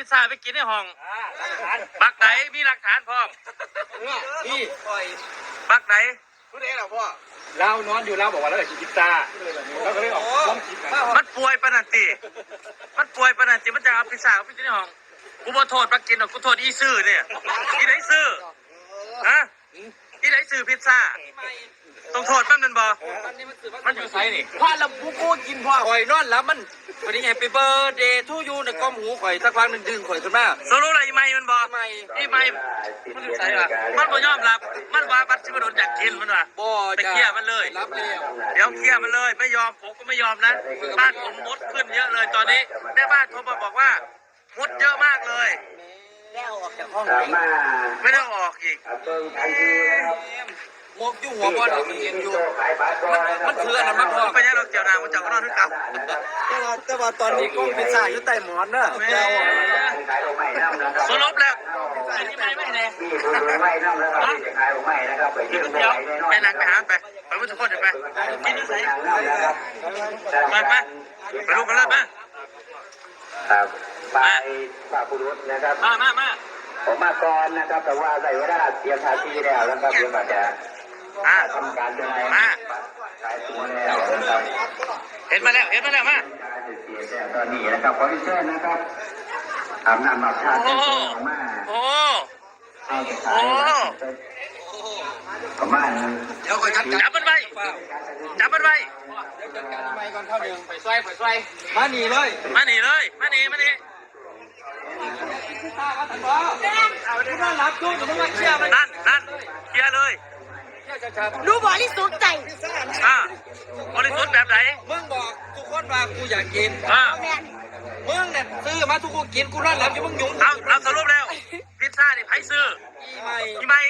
พิซซ่าไปกินในห้องบักไหนมีหลักฐานพร้อมนี่บักไหนพูดเองเหรอพ่อเรานอนอยู่เราบอกว่าเราอยากกินพิซซ่าเราก็เลยออกห้องกินมันป่วยปนันติมันจะเอาพิซซ่าไปกินในห้องกูบ่โทษปักกินหรอกกูโทษอีซื่อเนี่ยอีไหนซื่อฮะอีไหนซื่อพิซซ่าต้องโทษมันบ่มันอยู่ไซนี่พ่อเราพูดกินพ่อข่อยนอนแล้วมันวันนี้ไงไปเบอร์เดย์ทูยูในกล้องหูข่อยสักพักนึงดึงข่อยขึ้นมาสรุปอะไรอีไม่มันบ่อีไม่มันอยู่ไซว่ะมันบ่ยอมรับมันว่าบัตรชิบะโดนอยากกินมันว่ะไปเคลียร์มันเลยรับแล้ว เดี๋ยวเคลียร์มันเลยไม่ยอมผมก็ไม่ยอมนะบ้านผมมดขึ้นเยอะเลยตอนนี้แม่บ้านโทรมาบอกว่ามดเยอะมากเลยไม่เอาออกจากห้องไม่ได้ออกอีกมกอยู่หัวบอลมันเย็นอยู่มันคืออันนั้นมากพอไปยังเราเกี่ยวนามันจะก็นอนด้วยกันแต่ว่าตอนนี้ก็พิซซ่าอยู่ใต้หมอนนะสรุปแล้วที่ไม่แน่กินเดียวไปนั่งไปหาไปมุทุกคนไปกินที่ไหนไปลูกกันเลยมาครับไปฝ่าผู้รุษนะครับมาผมมาก่อนนะครับแต่ว่าใส่เวลาเตรียมภาษีแล้วนะครับเดี๋ยวมาจะทำการจะมาขายตัวแล้วนะครับเห็นมาแล้วมาตอนนี้นะครับขอเชิญนะครับอาบน้ำอาบท่าเต็มตัวมาประมาณเดี๋ยวก่อนจับมันไว้จับมันไว้จัดการทำไมก่อนเข้าเดืองไปซอยมาหนีเลยมาหนีรับจุ๊บจะมาเคลียร์มันนั่นเคลียร์เลยรู้บริสุทธิ์ใจบริสุทธิ์แบบไหนมึงบอกทุกคนว่ากูอยากกินมึงเนี่ยซื้อมาทุกคนกินกูนั่นแหละจะมึงยุ่งเอาสรุปแล้วพิซซ่านี่ไผ่ซื้ออีไม่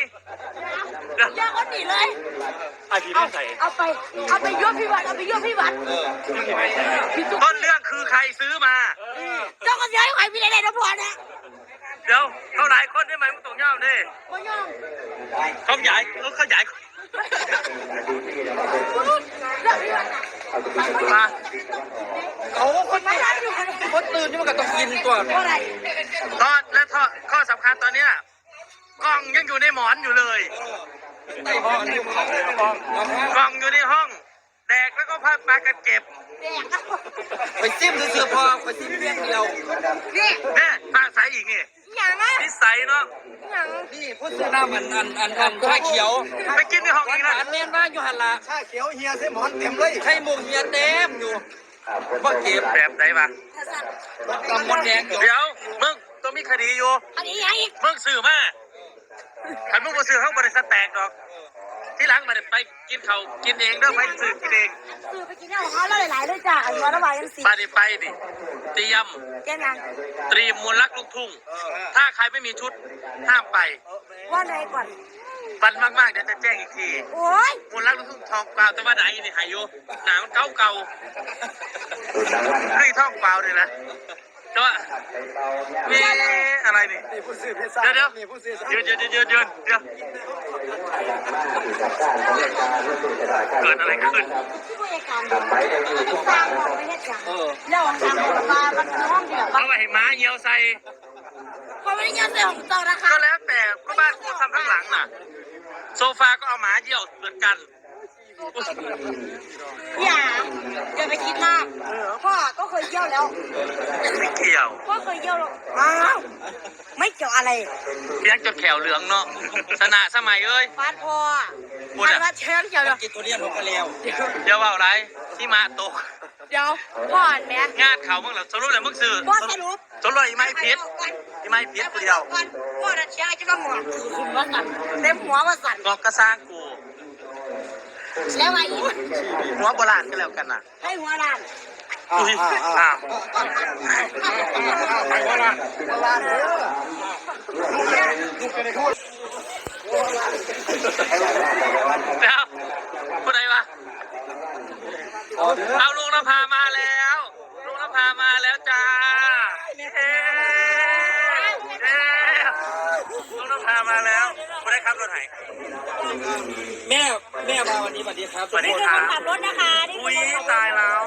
อย่าคนหนีเลยเอาไปยั่วพี่วัดต้นเรื่องคือใครซื้อมาเจ้าก็เสียให้ใครพี่ได้นะพ่อนะเดี๋ยวเขาหลายคนได้ไหมมึงต้องย่อมดิไม่ย่อมเขาใหญ่มาเขาคนไม่ได้อยู่คนตื่นนี่มันก็ต้องกินตัวตอนและข้อสำคัญตอนเนี้ยกล้องยังอยู่ในหมอนอยู่เลยกล้องอยู่ในห้องแดกแล้วก็พาปากันเก็บไปซิมซื้อพอไปซิมเพียงเดียวเนี่ยปากใสอีกนี่อย่างอ่ะนิสัยเนาะนี่พูดซื้อน้ำอันชาเขียวไปกินในห้องอีกนะอันเมียนบ้านอยู่หันละชาเขียวเฮียเสมอนเต็มเลยไข่มุกเฮียเต็มอยู่ว่าเก็บแบบไหนวะกำมดแดงเดี๋ยวมึงต้องมีคดีอยู่อันนี้ยังอีกมึงสื่อมาขันมึงมาสื่อเขาบริษัทแตกดอกที่หลังมาไปกินเขากินเองเด้อไปสื่อกินเองสื่อไปกินของเขาแล้วหลายๆเลยจ้ะอันนี้ระบายกันสิไปดิเตรียมมวลรักลูกทุ่งถ้าใครไม่มีชุดห้ามไปว่าไหนก่อนปันมากๆเดี๋ยวจะแจ้งอีกทีโอ้ยมวลรักลูกทุ่งทองเปล่าแต่ว่าไหนนี่หายอยู่หนามันเก่าทองเปล่าเลยนะแต่ว่ามีอะไรนี่เดี๋ยวเกิดอะไรขึ้นผู้จัดการสร้างห้องไม่ได้จังแล้วทางมามันคือห้องเดียวเอาไปให้ม้าเยี่ยวใส่ก็ไม่ได้เยี่ยวใส่ของเจ้านะคะก็แล้วแต่ก็บ้านกูทำข้างหลังน่ะโซฟาก็เอาหมาเยี่ยวเหมือนกันอย่าไปคิดมากพ่อก็เคยเยี่ยวแล้วไม่เกี่ยวพ่อเคยเยี่ยวแล้วอ้าวไม่เกี่ยวอะไรเลี้ยงจนแขวเหลืองเนาะสนะสมัยเอ้ยฟาดพ่อมันว่าแชมป์เกี่ยวกับกินตัวเลี้ยงนกกระเลวเดี๋ยวว่าอะไรที่มาตกเดี๋ยวพ่อแม่งานเขามึงเหรอสรุปเลยมึงสื่อสรุปอีไม่พิษเดียวพ่อจะเชียร์จะมาหัวคุณว่าสั่นเต็มหัวว่าสั่นงอกกระซ้างกูแล้วไงหัวโบราณก็แล้วกันน่ะให้หัวล้านไปหัวล้านแล้วคนไหนวะเอาลุงนภามาแล้วจ้าลุงนภามาแล้วคนได้ขับรถไหนแม่มาวันนี้สวัสดีครับสวัสดีครับขับรถนะคะอุ้ยตายแล้ว